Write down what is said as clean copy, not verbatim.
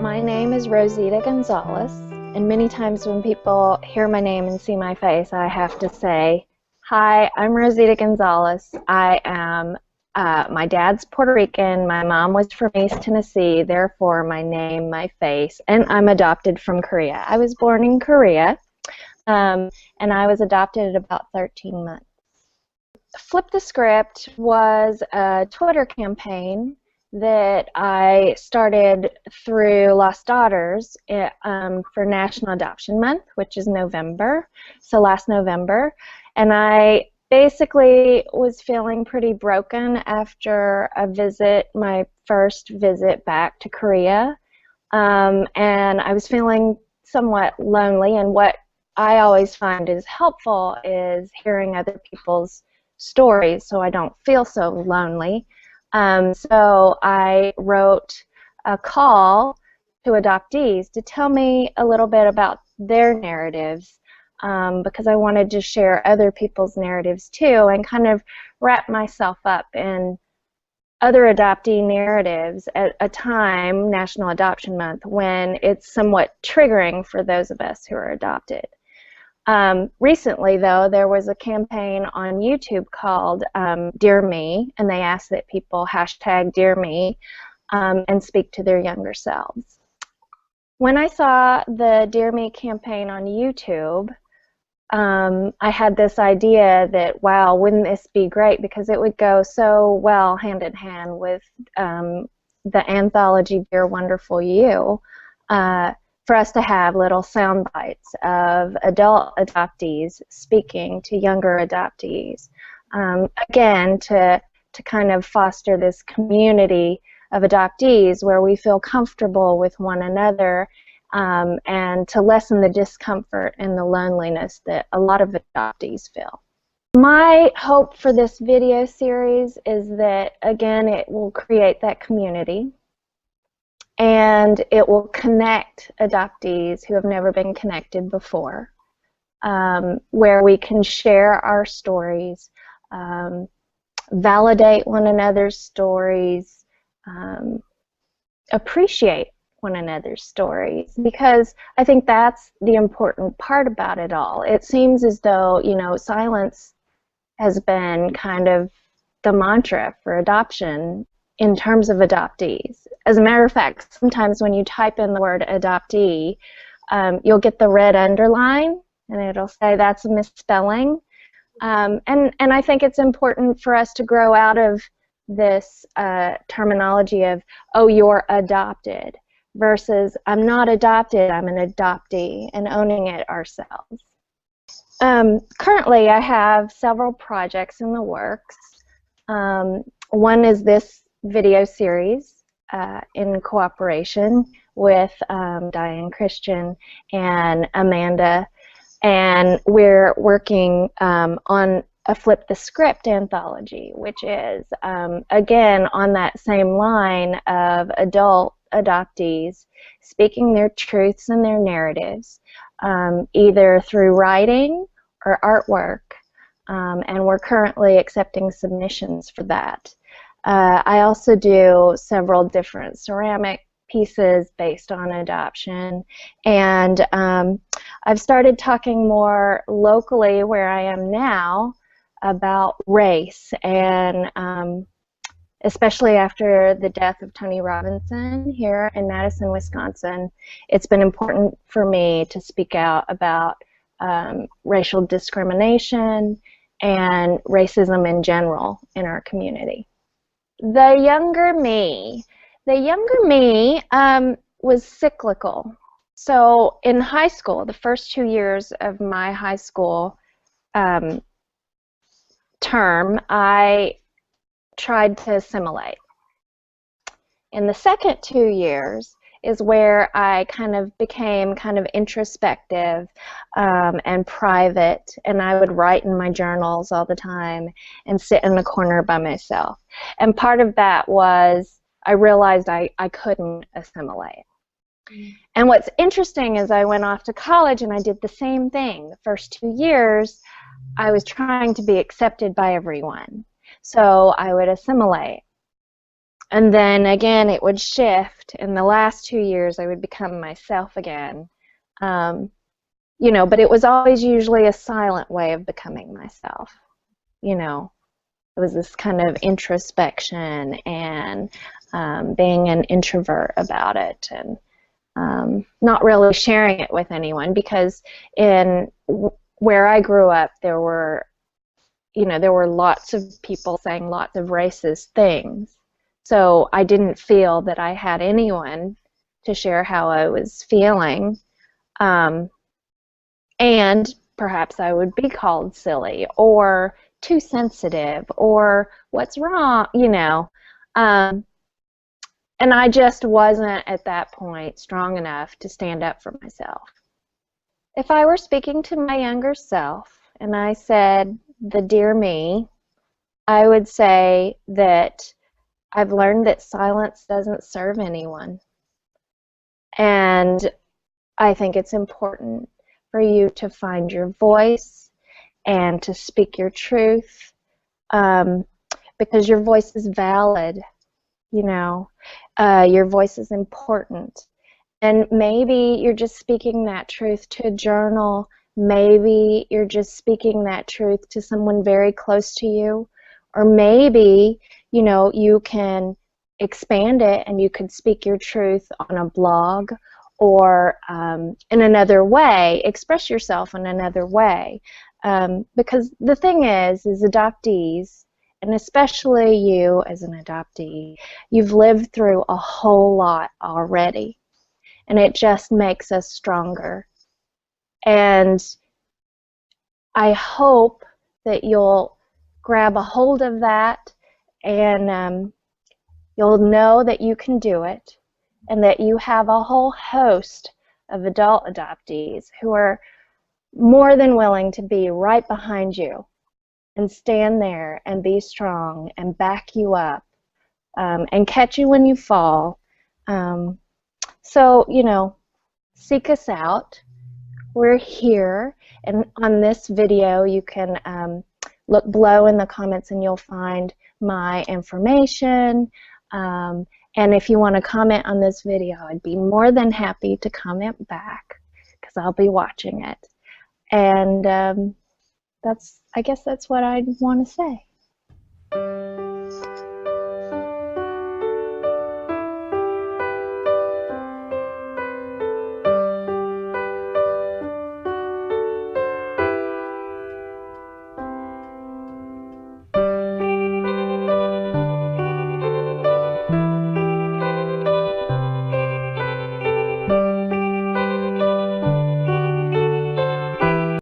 My name is Rosita González, and many times when people hear my name and see my face, I have to say, "Hi, I'm Rosita González. I am, my dad's Puerto Rican, my mom was from East Tennessee, therefore my name, my face, and I'm adopted from Korea. I was born in Korea, and I was adopted at about 13 months. Flip the Script was a Twitter campaign that I started through Lost Daughters for National Adoption Month, which is November, so last November. And I basically was feeling pretty broken after a visit, my first visit back to Korea. And I was feeling somewhat lonely, and what I always find is helpful is hearing other people's stories so I don't feel so lonely. So I wrote a call to adoptees to tell me a little bit about their narratives, because I wanted to share other people's narratives too and kind of wrap myself up in other adoptee narratives at a time, National Adoption Month, when it's somewhat triggering for those of us who are adopted. Recently, though, there was a campaign on YouTube called Dear Me, and they asked that people hashtag Dear Me and speak to their younger selves. When I saw the Dear Me campaign on YouTube, I had this idea that, wow, wouldn't this be great, because it would go so well hand in hand with the anthology Dear Wonderful You, for us to have little sound bites of adult adoptees speaking to younger adoptees. Again, to kind of foster this community of adoptees where we feel comfortable with one another, and to lessen the discomfort and the loneliness that a lot of adoptees feel. My hope for this video series is that, again, it will create that community, and it will connect adoptees who have never been connected before, where we can share our stories, validate one another's stories, appreciate one another's stories, because I think that's the important part about it all. It seems as though, you know, silence has been kind of the mantra for adoption in terms of adoptees. As a matter of fact, sometimes when you type in the word adoptee, you'll get the red underline, and it'll say that's a misspelling. And I think it's important for us to grow out of this terminology of, oh, you're adopted, versus I'm not adopted, I'm an adoptee, and owning it ourselves. Currently, I have several projects in the works. One is this video series in cooperation with Diane Christian and Amanda, and we're working on a Flip the Script anthology, which is again on that same line of adult adoptees speaking their truths and their narratives, either through writing or artwork, and we're currently accepting submissions for that. I also do several different ceramic pieces based on adoption, and I've started talking more locally where I am now about race, and especially after the death of Tony Robinson here in Madison, Wisconsin, it's been important for me to speak out about racial discrimination and racism in general in our community. The younger me was cyclical. So in high school, the first 2 years of my high school term, I tried to assimilate. In the second 2 years is where I kind of became kind of introspective and private, and I would write in my journals all the time and sit in a corner by myself. And part of that was I realized I couldn't assimilate. And what's interesting is I went off to college and I did the same thing. The first 2 years I was trying to be accepted by everyone, so I would assimilate. And then again, it would shift. In the last 2 years, I would become myself again. You know, but it was always usually a silent way of becoming myself. You know, it was this kind of introspection and being an introvert about it, and not really sharing it with anyone, because in where I grew up, there were, you know, there were lots of people saying lots of racist things. So I didn't feel that I had anyone to share how I was feeling. And perhaps I would be called silly or too sensitive or what's wrong, you know. And I just wasn't at that point strong enough to stand up for myself. If I were speaking to my younger self and I said the dear me, I would say that I've learned that silence doesn't serve anyone. And I think it's important for you to find your voice and to speak your truth, because your voice is valid, you know. Your voice is important. And maybe you're just speaking that truth to a journal. Maybe you're just speaking that truth to someone very close to you. Or maybe, you know, you can expand it and you could speak your truth on a blog, or in another way, express yourself in another way. Because the thing is adoptees, and especially you as an adoptee, you've lived through a whole lot already, and it just makes us stronger. And I hope that you'll grab a hold of that, and you'll know that you can do it, and that you have a whole host of adult adoptees who are more than willing to be right behind you and stand there and be strong and back you up, and catch you when you fall. So, you know, seek us out. We're here, and on this video you can look below in the comments and you'll find my information. And if you want to comment on this video, I'd be more than happy to comment back, because I'll be watching it. And I guess that's what I want to say.